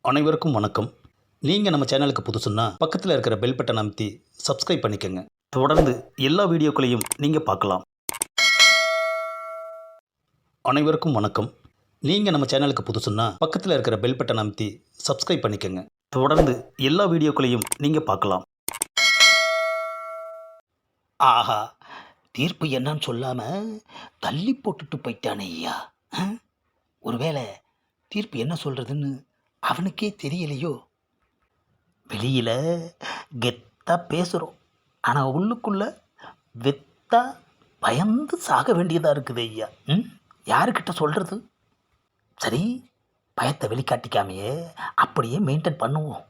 அனைவருக்கும் வணக்கம். நீங்கள் நம்ம சேனலுக்கு புதுசுன்னா பக்கத்தில் இருக்கிற பெல் பட்டனை அமைத்தி சப்ஸ்கிரைப் பண்ணிக்கோங்க. தொடர்ந்து எல்லா வீடியோக்களையும் நீங்கள் பார்க்கலாம். அனைவருக்கும் வணக்கம். நீங்கள் நம்ம சேனலுக்கு புதுசுன்னா பக்கத்தில் இருக்கிற பெல் பட்டனை அமைத்தி சப்ஸ்கிரைப் பண்ணிக்கோங்க. தொடர்ந்து எல்லா வீடியோக்களையும் நீங்கள் பார்க்கலாம். ஆஹா, தீர்ப்பு என்னன்னு சொல்லாமல் தள்ளி போட்டுட்டு போயிட்டானே ஐயா. ஒருவேளை தீர்ப்பு என்ன சொல்கிறதுன்னு அவனுக்கே தெரியலையோ. வெளியில் கெத்தாக பேசுகிறோம், ஆனால் உள்ளுக்குள்ளே வெத்தா பயந்து சாக வேண்டியதாக இருக்குது ஐயா. யாருக்கிட்ட சொல்கிறது? சரி, பயத்தை வெளிக்காட்டிக்காமையே அப்படியே மெயின்டைன் பண்ணுவோம்.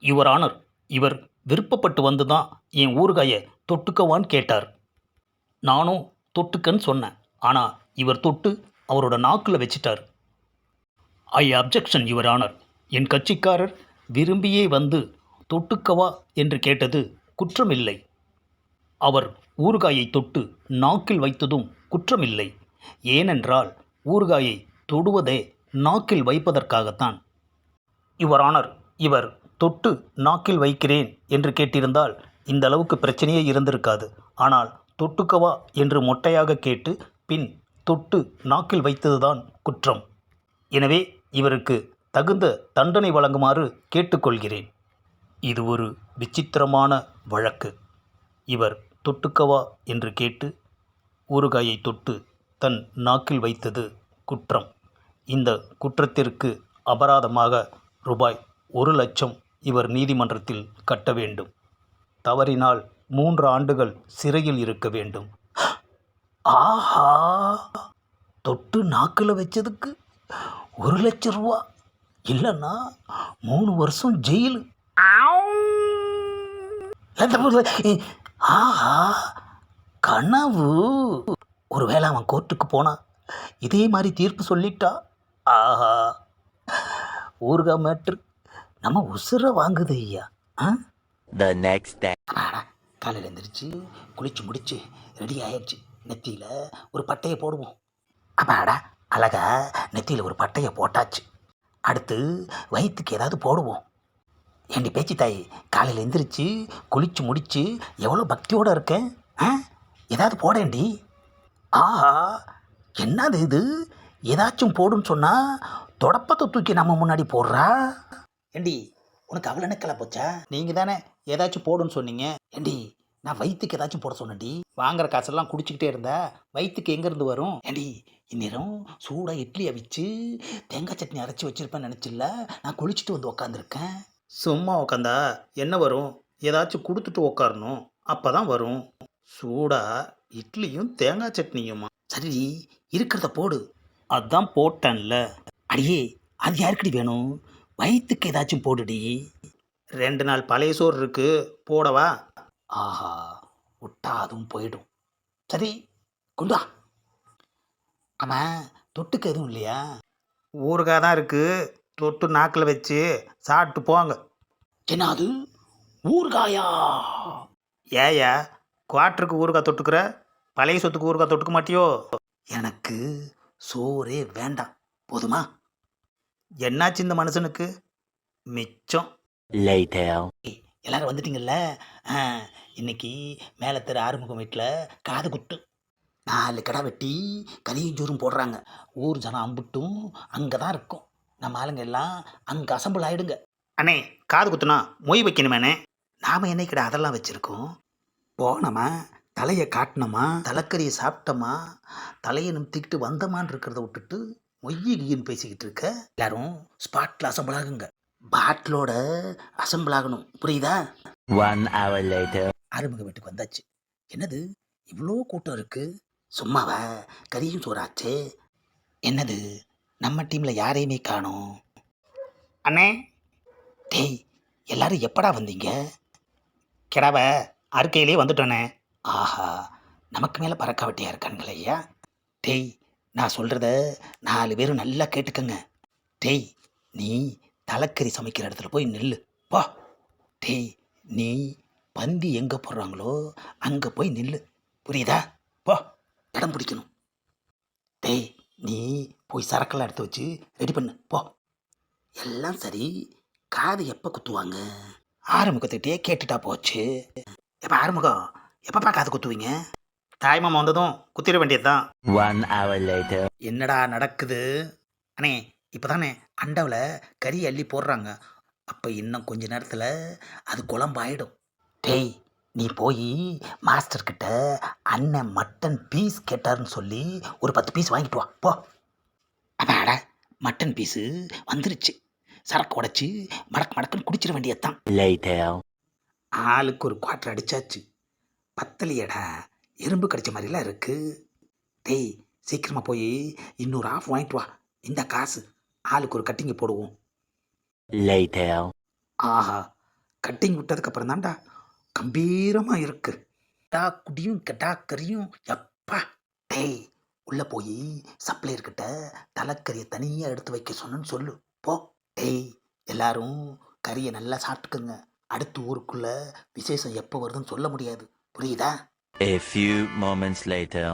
யுவர் ஆனர், இவர் விருப்பப்பட்டு வந்து தான் என் ஊறுகாயை தொட்டுக்கவான்னு கேட்டார். நானும் தொட்டுக்கன்னு சொன்னேன். ஆனால் இவர் தொட்டு அவரோட நாக்கில் வச்சிட்டார். ஐ அப்ஜெக்ஷன் யுவர் ஆனர். என் கட்சிக்காரர் விரும்பியே வந்து தொட்டுக்கவா என்று கேட்டது குற்றமில்லை. அவர் ஊறுகாயை தொட்டு நாக்கில் வைத்ததும் குற்றமில்லை. ஏனென்றால் ஊறுகாயை தொடுவதே நாக்கில் வைப்பதற்காகத்தான். யுவர் ஆனர், இவர் தொட்டு நாக்கில் வைக்கிறேன் என்று கேட்டிருந்தால் இந்த அளவுக்கு பிரச்சனையே இருந்திருக்காது. ஆனால் தொட்டுக்கவா என்று மொட்டையாக கேட்டு பின் தொட்டு நாக்கில் வைத்ததுதான் குற்றம். எனவே இவருக்கு தகுந்த தண்டனை வழங்குமாறு கேட்டுக்கொள்கிறேன். இது ஒரு விசித்திரமான வழக்கு. இவர் தொட்டுக்கவா என்று கேட்டு ஊறுகாயை தொட்டு தன் நாக்கில் வைத்தது குற்றம். இந்த குற்றத்திற்கு அபராதமாக ரூபாய் 1,00,000 இவர் நீதிமன்றத்தில் கட்ட வேண்டும். தவறினால் 3 ஆண்டுகள் சிறையில் இருக்க வேண்டும். ஆஹா, தொட்டு நாக்கில் வச்சதுக்கு 1,00,000 ரூபா இல்லைன்னா 3 வருஷம் ஜெயிலு. ஆஹா, கனவு. ஒருவேளை அவன் கோர்ட்டுக்கு போனா இதே மாதிரி தீர்ப்பு சொல்லிட்டா, ஆஹா, ஊறுகாய் மேட்ரு நம்ம உசுரை வாங்குது ஐயா. காலையில் எழுந்திரிச்சு குளிச்சு முடிச்சு ரெடி ஆயிடுச்சு. நெத்தியில் ஒரு பட்டையை போடுவோம். அப்பாடா, அழகா நெத்தியில் ஒரு பட்டையை போட்டாச்சு. அடுத்து வயிற்றுக்கு ஏதாவது போடுவோம். ஏண்டி பேச்சு தாய், காலையில் எந்திரிச்சு குளிச்சு முடிச்சு எவ்வளோ பக்தியோடு இருக்கேன். ஏதாவது போடேண்டி. ஆஹா, என்னது இது? ஏதாச்சும் போடுன்னு சொன்னால் தொடப்பத்தை தூக்கி நம்ம முன்னாடி போடுறா. ஏண்டி, உனக்கு அவ்வளோ நெக்கலை போச்சா? நீங்கள் தானே ஏதாச்சும் போடுன்னு சொன்னீங்க. ஏண்டி, நான் வயிற்றுக்கு ஏதாச்சும் போட சொன்னேன்டி. வாங்குற காசெல்லாம் குடிச்சிக்கிட்டே இருந்தா வயிற்றுக்கு எங்கேருந்து வரும்? ஏண்டி, இந்நேரம் சூடாக இட்லி அவிச்சு தேங்காய் சட்னி அரைச்சி வச்சுருப்பேன்னு நினச்சில்ல, நான் குளிச்சுட்டு வந்து உக்காந்துருக்கேன். சும்மா உக்காந்தா என்ன வரும்? ஏதாச்சும் கொடுத்துட்டு உக்காரணும், அப்போ தான் வரும். சூடாக இட்லியும் தேங்காய் சட்னியுமா? சரி, இருக்கிறத போடு. அதான் போட்டேன்ல. அடியே, அது யாருக்கடி வேணும்? வயிற்றுக்கு ஏதாச்சும் போடுடி. 2 நாள் பழைய சோறு இருக்கு, போடவா? ஆஹா, விட்டா அதுவும் போயிடும். சரி, கொண்டா. ஆமாம், தொட்டுக்கு எதுவும் இல்லையா? ஊறுகாய் தான் இருக்குது, தொட்டு நாக்கில் வச்சு சாப்பிட்டு போங்க. என்ன அது, ஊறுகாயா? ஏயா குவாட்டருக்கு ஊறுகாய் தொட்டுக்கிற, பழைய சொத்துக்கு ஊறுகாய் தொட்டுக்க மாட்டியோ? எனக்கு சோறே வேண்டாம், போதுமா? என்னாச்சு இந்த மனுஷனுக்கு? மிச்சம். எல்லாரும் வந்துட்டீங்கல்ல? இன்னைக்கு மேலே தெரு ஆறுமுகம் வீட்டில் காது குத்து. 4 கடை வெட்டி கறியும் சோறும் போடுறாங்க. ஊர் ஜனம் அம்புட்டும் அங்கே தான் இருக்கும். நம்ம ஆளுங்க எல்லாம் அங்கே அசம்பிள் ஆகிடுங்க. அண்ணே, காது குத்துனா மொய் வைக்கணுமேண்ணே. நாம் என்னைக்கிட அதெல்லாம் வச்சுருக்கோம். போனோமா, தலையை காட்டினோமா, தலைக்கறியை சாப்பிட்டோமா, தலையை நிமித்திக்கிட்டு வந்தோமான்னு இருக்கிறத விட்டுட்டு மொய்யின்னு பேசிக்கிட்டு இருக்க. எல்லாரும் ஸ்பாட்டில் அசம்பிள் ஆகுங்க. பாட்டிலோட அசம்பிள் ஆகணும், புரியுதா? 1 hour later. ஆறுமுக வீட்டுக்கு வந்தாச்சு. என்னது இவ்வளோ கூட்டம் இருக்கு? சும்மாவா, கறியும் சோறாச்சே. என்னது, நம்ம டீமில் யாரையுமே காணோம். அண்ணே, டேய், எல்லாரும் எப்படா வந்தீங்க? கிடாவை அறுக்கையிலே வந்துட்டோண்ணே. ஆஹா, நமக்கு மேலே பறக்க வெட்டியாக இருக்கானுங்களே ஐயா. டேய், நான் சொல்கிறத 4 பேரும் நல்லா கேட்டுக்கங்க. டேய், நீ தலைக்கறி சமைக்கிற இடத்துல போய் நில்லு, வா. டேய், நீ பந்தி எங்கே போடுறாங்களோ அங்கே போய் நில்லு, புரியுதா? போ, இடம் பிடிக்கணும். டேய், நீ போய் சரக்கெல்லாம் எடுத்து வச்சு ரெடி பண்ணு போ. எல்லாம் சரி, காது எப்போ குத்துவாங்க? ஆறுமுகத்துக்கிட்டே கேட்டுட்டா போச்சு. எப்போ ஆறுமுகம், எப்பப்பா காது குத்துவீங்க? தாய்மாமா வந்ததும் குத்திட வேண்டியது தான். 1 hour later. என்னடா நடக்குது? அண்ணே, இப்போ தானே அண்டாவில் கறி அள்ளி போடுறாங்க. அப்போ இன்னும் கொஞ்ச நேரத்தில் அது குழம்பாயிடும். டேய், நீ போய் மாஸ்டர்கிட்ட அண்ணன் மட்டன் பீஸ் கேட்டாருன்னு சொல்லி ஒரு 10 பீஸ் வாங்கிட்டு வா போ. அப்பாடா, மட்டன் பீஸு வந்துருச்சு. சரக்கு உடச்சி மடக்கு மடக்குன்னு குடிச்சிட வேண்டியதுதான். Later. ஆளுக்கு ஒரு குவார்டர் அடிச்சாச்சு. பத்தலையடா, எறும்பு கடிச்ச மாதிரிலாம் இருக்கு. டேய், சீக்கிரமாக போய் இன்னொரு ஆஃப் வாங்கிட்டு வா. இந்த காசு ஆளுக்கு ஒரு கட்டிங்கை போடுவோம். Later. ஆஹா, கட்டிங் விட்டதுக்கப்புறம் தான்டா கம்பீரமாக இருக்கு. கட்டா குடியும் கட்டா கறியும் எப்பா. டேய், உள்ளே போய் சப்ளையர்கிட்ட தலைக்கறியை தனியாக எடுத்து வைக்க சொன்னேன்னு சொல்லு போ. டேய், எல்லாரும் கறியை நல்லா சாப்பிட்டுக்குங்க. அடுத்த ஊருக்குள்ளே விசேஷம் எப்போ வருதுன்னு சொல்ல முடியாது, புரியுதா? A few moments later.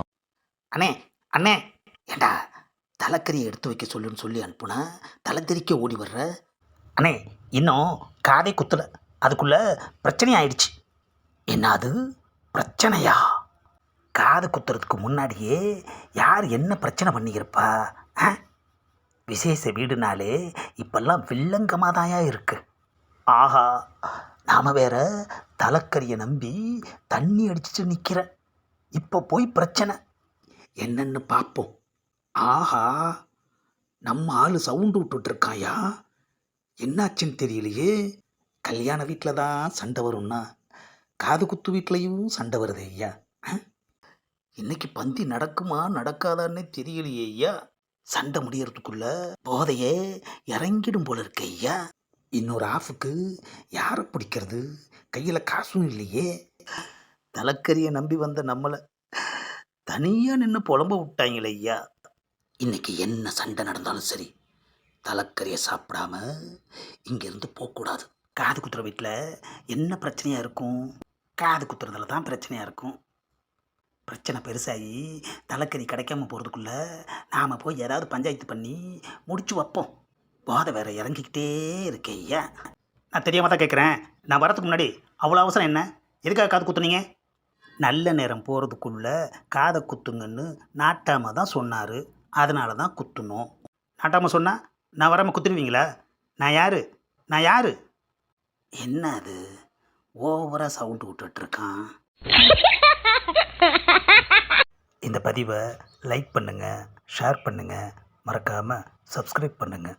அண்ணே அண்ணே, ஏண்டா தலைக்கறியை எடுத்து வைக்க சொல்லுன்னு சொல்லி அனுப்புனா தலைக்கறிக்க ஓடி வர்ற? அண்ணே, இன்னும் காதை குத்தலை, அதுக்குள்ளே பிரச்சனை ஆயிடுச்சு. என்ன அது பிரச்சனையா? காது குத்துறதுக்கு முன்னாடியே யார் என்ன பிரச்சனை பண்ணியிருப்பா? ஆ, விசேஷ வீடுனாலே இப்பெல்லாம் வில்லங்கமாக தாயா இருக்கு. ஆஹா, நாம் வேற தலைக்கறியை நம்பி தண்ணி அடிச்சுட்டு நிற்கிறேன். இப்போ போய் பிரச்சனை என்னன்னு பார்ப்போம். ஆஹா, நம்ம ஆள் சவுண்டு விட்டுட்ருக்காயா? என்னாச்சுன்னு தெரியலையே. கல்யாண வீட்டில் தான் சண்டை வரும்னா காது குத்து வீட்லேயும் சண்டை வருது ஐயா. இன்னைக்கு பந்தி நடக்குமா நடக்காதான்னு தெரியலையே ஐயா. சண்டை முடியறதுக்குள்ள போதையே இறங்கிடும் போல இருக்கு ஐயா. இன்னொரு ஆஃபுக்கு யாரை பிடிக்கிறது? கையில் காசும் இல்லையே. தலைக்கறியை நம்பி வந்த நம்மளை தனியாக நின்று புலம்ப விட்டாங்களே ஐயா. இன்னைக்கு என்ன சண்டை நடந்தாலும் சரி, தலைக்கறியை சாப்பிடாம இங்கேருந்து போகக்கூடாது. காது குத்துற வீட்டில் என்ன பிரச்சனையாக இருக்கும்? காது குத்துறதுல தான் பிரச்சனையாக இருக்கும். பிரச்சனை பெருசாகி தலைக்கறி கிடைக்காம போகிறதுக்குள்ள நாம் போய் ஏதாவது பஞ்சாயத்து பண்ணி முடிச்சு வைப்போம். போதை வேற இறங்கிக்கிட்டே இருக்கே ஐயா. நான் தெரியாமல் தான் கேட்குறேன். நான் வரதுக்கு முன்னாடி அவ்வளோ அவசரம் என்ன? எதுக்காக காது குத்துனீங்க? நல்ல நேரம் போகிறதுக்குள்ள காதை குத்துங்கன்னு நாட்டாம தான் சொன்னார், அதனால தான் குத்துனோம். நாட்டாம சொன்னால் நான் வராமல் குத்துருவீங்களா? நான் யார்? என்ன அது ஓவராக சவுண்டு விட்டுட்ருக்கான்? இந்த பதிவை லைக் பண்ணுங்கள், ஷேர் பண்ணுங்கள், மறக்காமல் சப்ஸ்கிரைப் பண்ணுங்கள்.